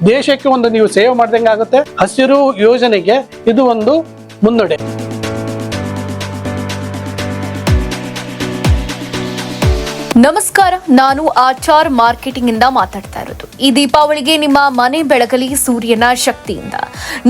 ದೇಶಕ್ಕೆ ಒಂದು ನೀವು ಸೇವೆ ಮಾಡ್ದಂಗೆ ಆಗುತ್ತೆ. ಹಸಿರು ಯೋಜನೆಗೆ ಇದು ಒಂದು ಮುನ್ನಡೆ. ನಮಸ್ಕಾರ, ನಾನು ಆಚಾರ್ ಮಾರ್ಕೆಟಿಂಗ್ ಇಂದ ಮಾತಾಡ್ತಾ ಇರೋದು. ಈ ದೀಪಾವಳಿಗೆ ನಿಮ್ಮ ಮನೆ ಬೆಳಗಲಿ ಸೂರ್ಯನ ಶಕ್ತಿಯಿಂದ.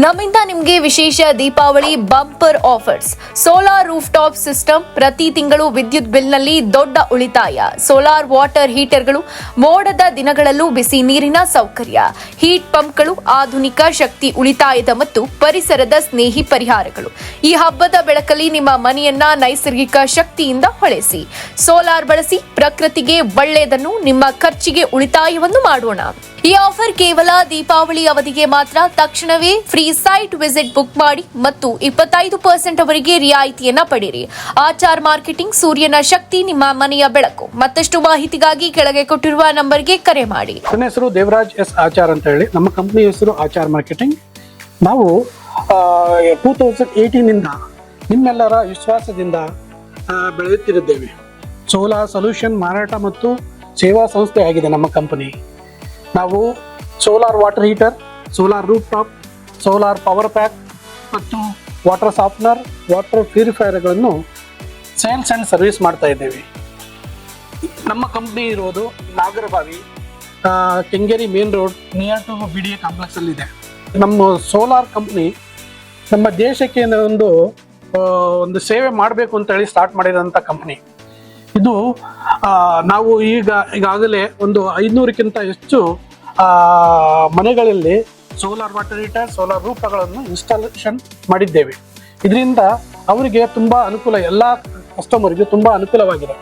ನಮ್ಮಿಂದ ನಿಮಗೆ ವಿಶೇಷ Deepavali bumper offers. Solar roof top system, ಪ್ರತಿ ತಿಂಗಳು ವಿದ್ಯುತ್ ಬಿಲ್ನಲ್ಲಿ ದೊಡ್ಡ ಉಳಿತಾಯ. ಸೋಲಾರ್ ವಾಟರ್ ಹೀಟರ್ಗಳು, ಮೋಡದ ದಿನಗಳಲ್ಲೂ ಬಿಸಿ ನೀರಿನ ಸೌಕರ್ಯ. ಹೀಟ್ ಪಂಪ್ಗಳು, ಆಧುನಿಕ ಶಕ್ತಿ ಉಳಿತಾಯದ ಮತ್ತು ಪರಿಸರದ ಸ್ನೇಹಿ ಪರಿಹಾರಗಳು. ಈ ಹಬ್ಬದ ಬೆಳಕಲ್ಲಿ ನಿಮ್ಮ ಮನೆಯನ್ನ ನೈಸರ್ಗಿಕ ಶಕ್ತಿಯಿಂದ ಹೊಳೆಸಿ. ಸೋಲಾರ್ ಬಳಸಿ, ಪ್ರಕೃತಿಗೆ ಒಳ್ಳೆಯದನ್ನು, ನಿಮ್ಮ ಖರ್ಚಿಗೆ ಉಳಿತಾಯವನ್ನು ಮಾಡೋಣ. ಈ ಆಫರ್ ಕೇವಲ ದೀಪಾವಳಿ ಅವಧಿಗೆ ಮಾತ್ರ. ತಕ್ಷಣವೇ ಫ್ರೀ ಸೈಟ್ ವಿಸಿಟ್ ಬುಕ್ ಮಾಡಿ ಮತ್ತು 25% ಅವರಿಗೆ ರಿಯಾಯಿತಿಯನ್ನ ಪಡೆಯಿರಿ. ಆಚಾರ್ ಮಾರ್ಕೆಟಿಂಗ್, ಸೂರ್ಯನ ಶಕ್ತಿ, ನಿಮ್ಮ ಮನೆಯ ಬೆಳಕು. ಮತ್ತಷ್ಟು ಮಾಹಿತಿಗಾಗಿ ಕೆಳಗೆ ಕೊಟ್ಟಿರುವ ನಂಬರ್ಗೆ ಕರೆ ಮಾಡಿ. ನನ್ನ ಹೆಸರು ದೇವರಾಜ್ ಎಸ್ ಆಚಾರ್ ಅಂತ ಹೇಳಿ. ನಮ್ಮ ಕಂಪನಿ ಹೆಸರು ಆಚಾರ್ ಮಾರ್ಕೆಟಿಂಗ್. ನಾವು 2018 ಇಂದ ನಿಮ್ಮೆಲ್ಲರ ವಿಶ್ವಾಸದಿಂದ ಬೆಳೆಯುತ್ತಿರುತ್ತೇವೆ. ಸೋಲಾರ್ ಸೊಲ್ಯೂಷನ್ ಮಾರಾಟ ಮತ್ತು ಸೇವಾ ಸಂಸ್ಥೆ ಆಗಿದೆ ನಮ್ಮ ಕಂಪನಿ. ನಾವು solar water heater, solar roof top, solar power pack ಮತ್ತು ವಾಟರ್ ಸಾಫ್ಟ್ನರ್, ವಾಟರ್ ಪ್ಯೂರಿಫೈಯರ್ಗಳನ್ನು ಸೇಲ್ಸ್ ಆ್ಯಂಡ್ ಸರ್ವಿಸ್ ಮಾಡ್ತಾ ಇದ್ದೇವೆ. ನಮ್ಮ ಕಂಪ್ನಿ ಇರೋದು Nagarbhavi, Kengeri main road, near to BDA complex ಅಲ್ಲಿ ಇದೆ. ನಮ್ಮ ಸೋಲಾರ್ ಕಂಪ್ನಿ ನಮ್ಮ ದೇಶಕ್ಕೆ ಒಂದು ಸೇವೆ ಮಾಡಬೇಕು ಅಂತ ಹೇಳಿ ಸ್ಟಾರ್ಟ್ ಮಾಡಿದಂಥ ಕಂಪ್ನಿ ಇದು. ನಾವು ಈಗಾಗಲೇ ಒಂದು 500ಕ್ಕಿಂತ ಹೆಚ್ಚು ಮನೆಗಳಲ್ಲಿ ಸೋಲಾರ್ ವಾಟರ್ ಹೀಟರ್, ಸೋಲಾರ್ ರೂಫ್ಗಳನ್ನು ಇನ್ಸ್ಟಾಲೇಷನ್ ಮಾಡಿದ್ದೇವೆ. ಇದರಿಂದ ಅವರಿಗೆ ತುಂಬಾ ಅನುಕೂಲ, ಎಲ್ಲ ಕಸ್ಟಮರ್ಗೆ ತುಂಬಾ ಅನುಕೂಲವಾಗಿದೆ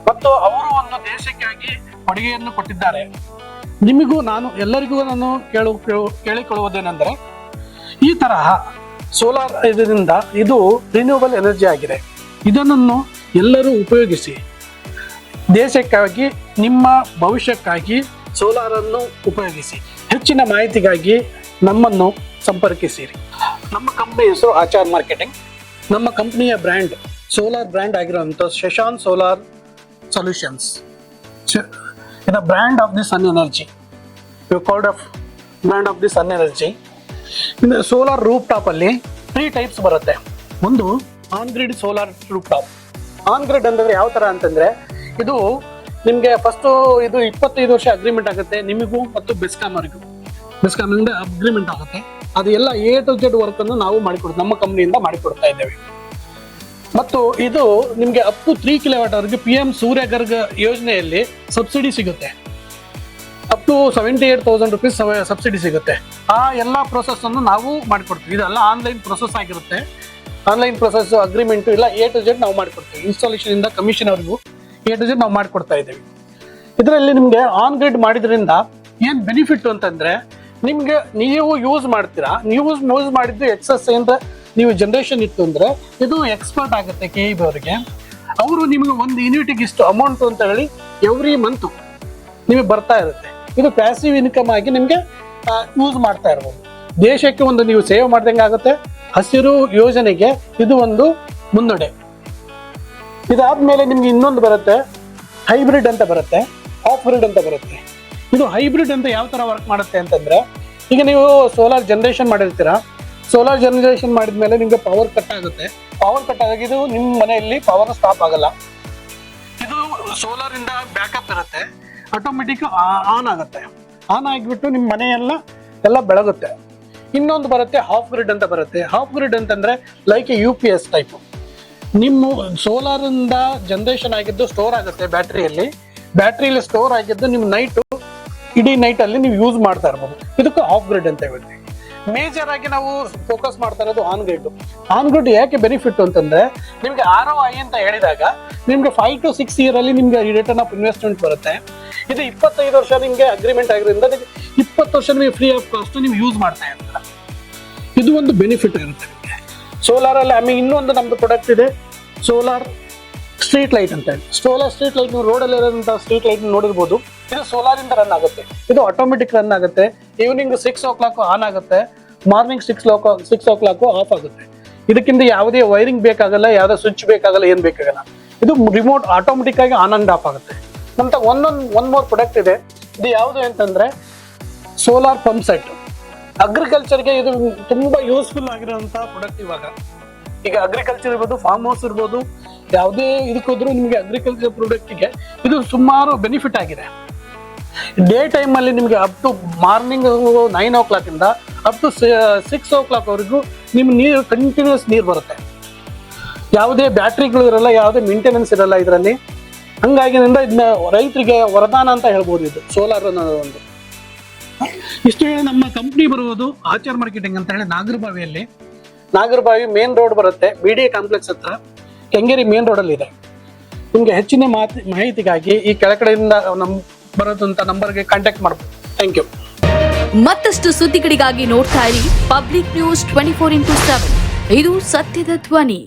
ಮತ್ತು ಅವರು ಒಂದು ದೇಶಕ್ಕಾಗಿ ಕೊಡುಗೆಯನ್ನು ಕೊಟ್ಟಿದ್ದಾರೆ. ಎಲ್ಲರಿಗೂ ನಾನು ಕೇಳಿಕೊಳ್ಳುವುದೇನೆಂದರೆ, ಈ ತರಹ ಸೋಲಾರ್ ಇದರಿಂದ ಇದು ರಿನ್ಯೂವಬಲ್ ಎನರ್ಜಿ ಆಗಿದೆ. ಇದನ್ನು ಎಲ್ಲರೂ ಉಪಯೋಗಿಸಿ. ದೇಶಕ್ಕಾಗಿ, ನಿಮ್ಮ ಭವಿಷ್ಯಕ್ಕಾಗಿ ಸೋಲಾರ್ ಅನ್ನು ಉಪಯೋಗಿಸಿ. ಹೆಚ್ಚಿನ ಮಾಹಿತಿಗಾಗಿ ನಮ್ಮನ್ನು ಸಂಪರ್ಕಿಸಿರಿ. ನಮ್ಮ ಕಂಪನಿ ಹೆಸರು ಆಚಾರ್ ಮಾರ್ಕೆಟಿಂಗ್. ನಮ್ಮ ಕಂಪನಿಯ ಬ್ರ್ಯಾಂಡ್, ಸೋಲಾರ್ ಬ್ರ್ಯಾಂಡ್ ಆಗಿರುವಂಥ ಶಶಾಂಕ್ ಸೋಲಾರ್ ಸೊಲ್ಯೂಷನ್ಸ್, ಇದು brand of the sun energy. Called of brand of the sun energy. ಇನ್ನು ಸೋಲಾರ್ ರೂಫ್ ಟಾಪ್ ಅಲ್ಲಿ 3 ಟೈಪ್ಸ್ ಬರುತ್ತೆ. ಒಂದು on grid solar roof top. On grid ಅಂದ್ರೆ ಯಾವ ತರ ಅಂತಂದ್ರೆ, ಇದು ನಿಮ್ಗೆ ಫಸ್ಟ್ ಇದು 25 ವರ್ಷ ಅಗ್ರಿಮೆಂಟ್ ಆಗುತ್ತೆ ನಿಮಗೂ ಮತ್ತು ಬೆಸ್ಕಾಂವರೆಗೂ. ಬೆಸ್ಕಾಂನಿಂದ ಅಗ್ರಿಮೆಂಟ್ ಆಗುತ್ತೆ. ಅದು ಎಲ್ಲ A to Z ವರ್ಕ್ ಅನ್ನು ನಾವು ಮಾಡಿಕೊಡ್ತೀವಿ, ನಮ್ಮ ಕಂಪನಿಯಿಂದ ಮಾಡಿಕೊಡ್ತಾ ಇದ್ದೇವೆ. ಮತ್ತು ಇದು ನಿಮ್ಗೆ ಅಪ್ ಟು 3 ಕಿಲೋವಾಟ್ ವರೆಗೆ PM ಸೂರ್ಯಘರ್ ಯೋಜನೆಯಲ್ಲಿ ಸಬ್ಸಿಡಿ ಸಿಗುತ್ತೆ. ಅಪ್ ಟು 78,000 rupees ಸಬ್ಸಿಡಿ ಸಿಗುತ್ತೆ. ಆ ಎಲ್ಲ ಪ್ರೊಸೆಸ್ ಅನ್ನು ನಾವು ಮಾಡಿಕೊಡ್ತೀವಿ. ಇದೆಲ್ಲ ಆನ್ಲೈನ್ ಪ್ರೊಸೆಸ್ ಆಗಿರುತ್ತೆ. ಆನ್ಲೈನ್ ಪ್ರೊಸೆಸ್, ಅಗ್ರಿಮೆಂಟ್ ಎಲ್ಲ A to Z ನಾವು ಮಾಡಿಕೊಡ್ತೀವಿ. ಇನ್ಸ್ಟಾಲೇಷನ್ ಇಂದ ಕಮಿಷನ್ ವರೆಗೂ A to Z ನಾವು ಮಾಡಿಕೊಡ್ತಾ ಇದ್ದೇವೆ. ಇದರಲ್ಲಿ ನಿಮ್ಗೆ ಆನ್ ಗ್ರಿಡ್ ಮಾಡಿದ್ರಿಂದ ಏನ್ ಬೆನಿಫಿಟ್ ಅಂತಂದ್ರೆ, ನಿಮ್ಗೆ ನೀವು ಯೂಸ್ ಮಾಡ್ತೀರಾ, ನೀವು ಯೂಸ್ ಮಾಡಿದ್ದು ಎಕ್ಸಸ್ ಏನಾರ ನೀವು ಜನರೇಷನ್ ಇತ್ತು ಅಂದ್ರೆ ಇದು ಎಕ್ಸ್ಪರ್ಟ್ ಆಗುತ್ತೆ KEB ಅವರಿಗೆ. ಅವರು ನಿಮಗೆ ಒಂದು ಯೂನಿಟಿಗೆ ಇಷ್ಟು ಅಮೌಂಟ್ ಅಂತ ಹೇಳಿ ಎವ್ರಿ ಮಂತ್ ನಿಮಗೆ ಬರ್ತಾ ಇರುತ್ತೆ. ಇದು ಪ್ಯಾಸಿವ್ ಇನ್ಕಮ್ ಆಗಿ ನಿಮ್ಗೆ ಯೂಸ್ ಮಾಡ್ತಾ ಇರ್ಬೋದು. ದೇಶಕ್ಕೆ ಒಂದು ನೀವು ಸೇವ್ ಮಾಡ್ದಂಗೆ ಆಗುತ್ತೆ. ಹಸಿರು ಯೋಜನೆಗೆ ಇದು ಒಂದು ಮುನ್ನಡೆ. ಇದಾದ್ಮೇಲೆ ನಿಮ್ಗೆ ಇನ್ನೊಂದು ಬರುತ್ತೆ, ಹೈಬ್ರಿಡ್ ಅಂತ ಬರುತ್ತೆ, ಆಫ್ ಗ್ರಿಡ್ ಅಂತ ಬರುತ್ತೆ. ಇದು ಹೈಬ್ರಿಡ್ ಅಂತ ಯಾವ ತರ ವರ್ಕ್ ಮಾಡುತ್ತೆ ಅಂತಂದ್ರೆ, ಈಗ ನೀವು ಸೋಲಾರ್ ಜನರೇಷನ್ ಮಾಡಿರ್ತೀರಾ. ಸೋಲಾರ್ ಜನರೇಷನ್ ಮಾಡಿದ್ಮೇಲೆ ನಿಮ್ಗೆ ಪವರ್ ಕಟ್ ಆಗುತ್ತೆ. ಪವರ್ ಕಟ್ ಆಗಿ ಇದು ನಿಮ್ಮ ಮನೆಯಲ್ಲಿ ಪವರ್ ಸ್ಟಾಪ್ ಆಗಲ್ಲ. ಇದು ಸೋಲಾರ್ ಇಂದ ಬ್ಯಾಕಪ್ ಇರುತ್ತೆ, ಆಟೋಮೆಟಿಕ್ ಆನ್ ಆಗುತ್ತೆ. ಆನ್ ಆಗಿಬಿಟ್ಟು ನಿಮ್ಮ ಮನೆಯೆಲ್ಲ ಬೆಳಗುತ್ತೆ. ಇನ್ನೊಂದು ಬರುತ್ತೆ ಹಾಫ್ ಗ್ರಿಡ್ ಅಂತ ಬರುತ್ತೆ. ಹಾಫ್ ಗ್ರಿಡ್ ಅಂತಂದ್ರೆ ಲೈಕ್ UPS ಟೈಪ್. ನಿಮ್ಮ ಸೋಲಾರ್ ಇಂದ ಜನರೇಷನ್ ಆಗಿದ್ದು ಸ್ಟೋರ್ ಆಗುತ್ತೆ ಬ್ಯಾಟ್ರಿಯಲ್ಲಿ ಸ್ಟೋರ್ ಆಗಿದ್ದು ನಿಮ್ಮ ಇಡೀ ನೈಟ್ ಅಲ್ಲಿ ನೀವು ಯೂಸ್ ಮಾಡ್ತಾ ಇರ್ಬೋದು. ಇದಕ್ಕೆ ಆಫ್ ಗ್ರಿಡ್ ಅಂತ ಹೇಳ್ತೀವಿ. ಮೇಜರ್ ಆಗಿ ನಾವು ಫೋಕಸ್ ಮಾಡ್ತಾ ಇರೋದು ಆನ್ ಗ್ರಿಡ್. ಆನ್ ಗ್ರಿಡ್ ಯಾಕೆ ಬೆನಿಫಿಟ್ ಅಂತಂದ್ರೆ, ನಿಮ್ಗೆ ROI ಅಂತ ಹೇಳಿದಾಗ ನಿಮ್ಗೆ 5 to 6 year ಅಲ್ಲಿ ನಿಮ್ಗೆ ರಿಟರ್ನ್ ಆಫ್ ಇನ್ವೆಸ್ಟ್ಮೆಂಟ್ ಬರುತ್ತೆ. ಇದು 25 ವರ್ಷ ನಿಮ್ಗೆ ಅಗ್ರಿಮೆಂಟ್ ಆಗಿರೋದ್ರಿಂದ 20 ವರ್ಷ ನಿಮಗೆ ಫ್ರೀ ಆಫ್ ಕಾಸ್ಟ್ ನೀವು ಯೂಸ್ ಮಾಡ್ತಾ ಇರ್ತೀರ. ಇದು ಒಂದು ಬೆನಿಫಿಟ್ ಇರುತ್ತೆ ನಿಮಗೆ ಸೋಲಾರ್ ಅಲ್ಲಿ. ಆಮೇಲೆ ಇನ್ನೊಂದು ನಮ್ದು ಪ್ರಾಡಕ್ಟ್ ಇದೆ, ಸೋಲಾರ್ ಸ್ಟ್ರೀಟ್ ಲೈಟ್ ಅಂತ ಹೇಳಿ. ಸೋಲಾರ್ ಸ್ಟ್ರೀಟ್ ಲೈಟ್ ನೀವು ರೋಡಲ್ಲಿ ಇರೋಂಥ ಸ್ಟ್ರೀಟ್ ಲೈಟ್ ನೋಡಿರ್ಬೋದು. ಇದು ಸೋಲಾರ್ ಇಂದ ರನ್ ಆಗುತ್ತೆ. ಇದು ಆಟೋಮೆಟಿಕ್ ರನ್ ಆಗುತ್ತೆ. ಈವ್ನಿಂಗ್ 6 o'clock ಆನ್ ಆಗುತ್ತೆ, ಮಾರ್ನಿಂಗ್ 6 o'clock ಆಫ್ ಆಗುತ್ತೆ. ಇದಕ್ಕಿಂತ ಯಾವುದೇ ವೈರಿಂಗ್ ಬೇಕಾಗಲ್ಲ, ಯಾವುದೇ ಸ್ವಿಚ್ ಬೇಕಾಗಲ್ಲ, ಏನ್ ಬೇಕಾಗಲ್ಲ. ಇದು ರಿಮೋಟ್ ಆಟೋಮೆಟಿಕ್ ಆಗಿ ಆನ್ ಅಂಡ್ ಆಫ್ ಆಗುತ್ತೆ. ನಮ್ತ ಒನ್ ಮೋರ್ ಪ್ರಾಡಕ್ಟ್ ಇದೆ. ಇದು ಯಾವುದು ಅಂತಂದ್ರೆ ಸೋಲಾರ್ ಪಂಪ್ ಸೆಟ್. ಅಗ್ರಿಕಲ್ಚರ್ಗೆ ಇದು ತುಂಬಾ ಯೂಸ್ಫುಲ್ ಆಗಿರುವಂತ ಪ್ರಾಡಕ್ಟ್. ಈಗ ಅಗ್ರಿಕಲ್ಚರ್ ಇರ್ಬೋದು, ಫಾರ್ಮ್ ಹೌಸ್ ಇರ್ಬೋದು, ಯಾವುದೇ ಇದಕ್ಕೋದ್ರೂ ನಿಮಗೆ ಅಗ್ರಿಕಲ್ಚರ್ ಪ್ರಾಡಕ್ಟ್ಗೆ ಇದು ಸುಮಾರು ಬೆನಿಫಿಟ್ ಆಗಿದೆ. ಡೇ ಟೈಮ್ ಅಲ್ಲಿ ನಿಮಗೆ ಅಪ್ ಟು ಮಾರ್ನಿಂಗ್ 9 o'clock ಇಂದ ಅಪ್ ಟು 6 o'clock ವರೆಗೂ ನಿಮ್ ನೀರು ಕಂಟಿನ್ಯೂಸ್ ನೀರು ಬರುತ್ತೆ. ಯಾವುದೇ ಬ್ಯಾಟ್ರಿಗಳು ಇರಲ್ಲ, ಯಾವುದೇ ಮೇಂಟೆನೆನ್ಸ್ ಇರಲ್ಲ ಇದರಲ್ಲಿ. ಹಂಗಾಗಿ ಇದನ್ನ ರೈತರಿಗೆ ವರದಾನ ಅಂತ ಹೇಳ್ಬೋದು. ಇದು ಸೋಲಾರ್ ಅನ್ನೋದು ಒಂದು. ಇಷ್ಟು ಹೇಳಿ ನಮ್ಮ ಕಂಪ್ನಿ ಬರುವುದು ಆಚಾರ್ ಮಾರ್ಕೆಟಿಂಗ್ ಅಂತ ಹೇಳಿ ನಾಗರಬಾವಿ ಮೇನ್ ರೋಡ್ ಬರುತ್ತೆ, BDA ಕಾಂಪ್ಲೆಕ್ಸ್ ಹತ್ರ, ಕೆಂಗೇರಿ ಮೇನ್ ರೋಡ್ ಅಲ್ಲಿ ಇದೆ. ನಿಮ್ಗೆ ಹೆಚ್ಚಿನ ಮಾಹಿತಿಗಾಗಿ ಈ ಕೆಳಗಡೆಯಿಂದ ಬರೋದಂತ ನಂಬರ್ಗೆ ಕಾಂಟ್ಯಾಕ್ಟ್ ಮಾಡಬಹುದು. Thank you. ಮತ್ತಷ್ಟು ಸುದ್ದಿಗಳಿಗಾಗಿ ನೋಡ್ತಾ ಇರಿ ಪಬ್ಲಿಕ್ ನ್ಯೂಸ್ 24x7. ಇದು ಸತ್ಯದ ಧ್ವನಿ.